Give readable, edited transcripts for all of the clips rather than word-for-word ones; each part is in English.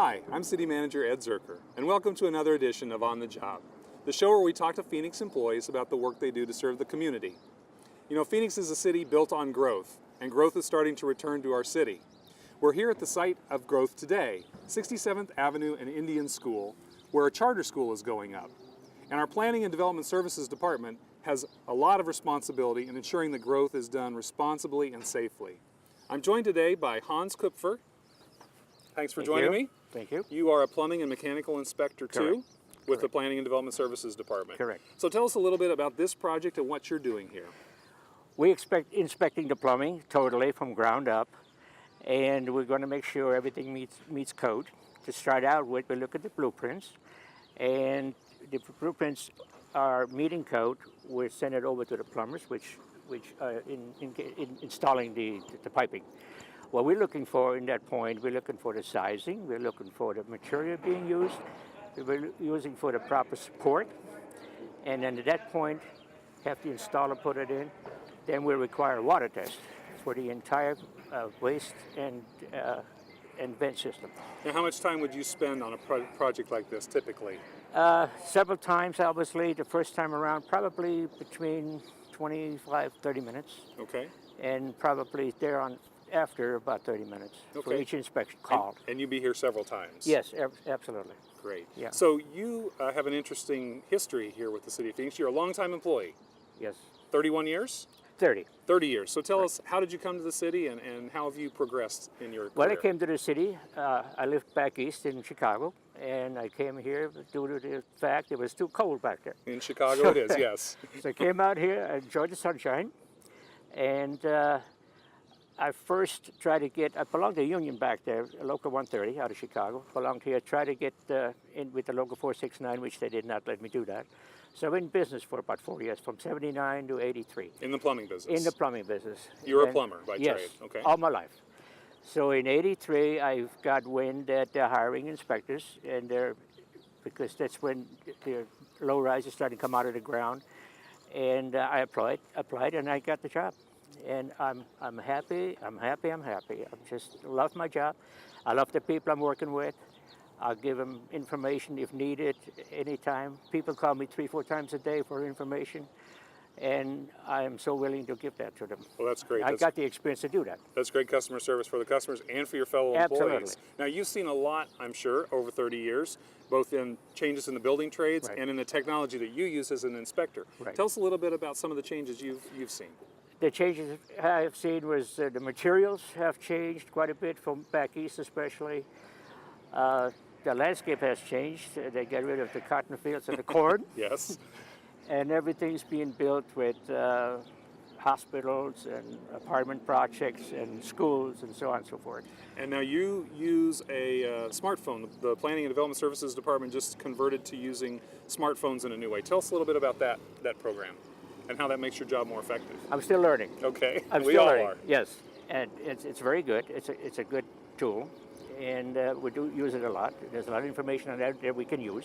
Hi, I'm City Manager Ed Zerker, and welcome to another edition of On the Job, the show where we talk to Phoenix employees about the work they do to serve the community. You know, Phoenix is a city built on growth, and growth is starting to return to our city. We're here at the site of growth today, 67th Avenue and Indian School, where a charter school is going up. And our Planning and Development Services Department has a lot of responsibility in ensuring that growth is done responsibly and safely. I'm joined today by Hans Kupfer. Thanks for joining me. Thank you. You are a plumbing and mechanical inspector too, with the Correct. Planning and Development Services Department. Correct. So tell us a little bit about this project and what you're doing here. We expect inspecting the plumbing totally from ground up, and we're going to make sure everything meets code. To start out with, we look at the blueprints, and the blueprints are meeting code. We send it over to the plumbers, which in installing the piping. What we're looking for in that point, we're looking for the sizing, we're looking for the material being used, we're using for the proper support, and then at that point, have the installer put it in. Then we require a water test for the entire waste and vent system. Now, how much time would you spend on a project like this typically? Several times, obviously. The first time around, probably between 25-30 minutes. Okay. And probably there on after about 30 minutes for each inspection called. And you'd be here several times? Yes, absolutely. Great. Yeah. So you have an interesting history here with the City of Phoenix. You're a longtime employee. Yes. 31 years? 30. 30 years. So tell us, how did you come to the city and how have you progressed in your career? Well, I came to the city. I lived back east in Chicago, and I came here due to the fact it was too cold back there. In Chicago it is, yes. So I came out here, I enjoyed the sunshine, and I first tried to get, I belonged to a union back there, a local 130 out of Chicago, belonged here, tried to get in with the local 469, which they did not let me do that. So I've been in business for about 4 years, from 79 to 83. In the plumbing business? In the plumbing business. You're a plumber by yes, trade? Okay. All my life. So in 83, I got wind that they're hiring inspectors, and because that's when the low rises started to come out of the ground. And I applied, and I got the job. And I'm happy. I just love my job. I love the people I'm working with. I'll give them information if needed, anytime. People call me 3-4 times a day for information, and I am so willing to give that to them. Well, that's great. I got the experience to do that. That's great customer service for the customers and for your fellow employees. Now, you've seen a lot, I'm sure, over 30 years, both in changes in the building trades and in the technology that you use as an inspector. Tell us a little bit about some of the changes you've seen. The changes I've seen was the materials have changed quite a bit from back east especially. The landscape has changed. They get rid of the cotton fields and the corn. Yes. And everything's being built with hospitals and apartment projects and schools and so on and so forth. And now you use a smartphone. The Planning and Development Services Department just converted to using smartphones in a new way. Tell us a little bit about that program and how that makes your job more effective. I'm still learning. Okay, we all are. Yes, and it's very good. It's a good tool, and we do use it a lot. There's a lot of information on that we can use,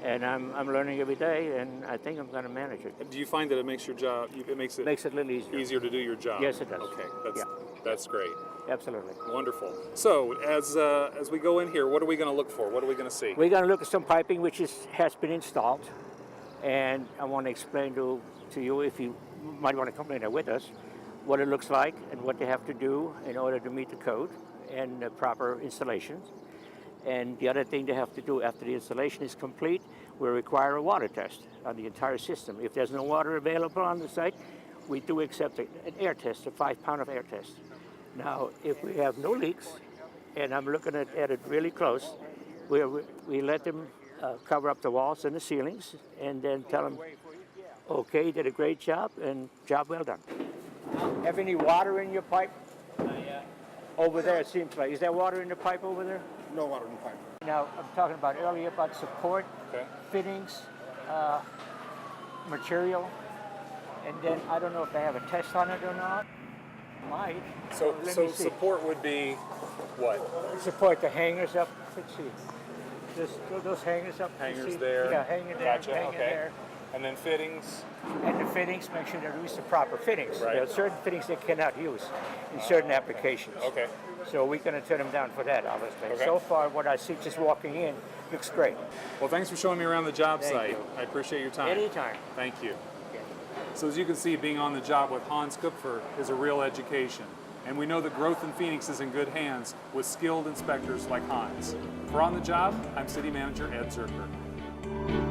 and I'm learning every day, and I think I'm going to manage it. Do you find that it makes your job? It makes it a little easier to do your job? Yes, it does. Okay, that's great. Absolutely. Wonderful. So as we go in here, what are we going to look for? What are we going to see? We're going to look at some piping which has been installed, and I want to explain to you, if you might want to come in there with us, what it looks like and what they have to do in order to meet the code and the proper installations. And the other thing they have to do after the installation is complete, we require a water test on the entire system. If there's no water available on the site, we do accept an air test, a 5-pound of air test. Now, if we have no leaks, and I'm looking at it really close, we let them cover up the walls and the ceilings, and then tell them, okay, you did a great job, and job well done. Have any water in your pipe? Over there, it seems like. Is there water in the pipe over there? No water in the pipe. Now, I'm talking about earlier about support, fittings, material, and then I don't know if they have a test on it or not. Might. So support would be what? Support the hangers up. Let's see. Those hangers up. Hangers there. Yeah, hanging there. Gotcha. Hanging there. And then fittings. And the fittings, make sure they use the proper fittings. Right. There are certain fittings they cannot use in certain applications. Okay. So we're going to turn them down for that, obviously. Okay. So far, what I see just walking in looks great. Well, thanks for showing me around the job Thank site. you. I appreciate your time. Anytime. Thank you. Yeah. So as you can see, being on the job with Hans Kupfer is a real education. And we know that growth in Phoenix is in good hands with skilled inspectors like Hans. For On the Job, I'm City Manager Ed Zerker.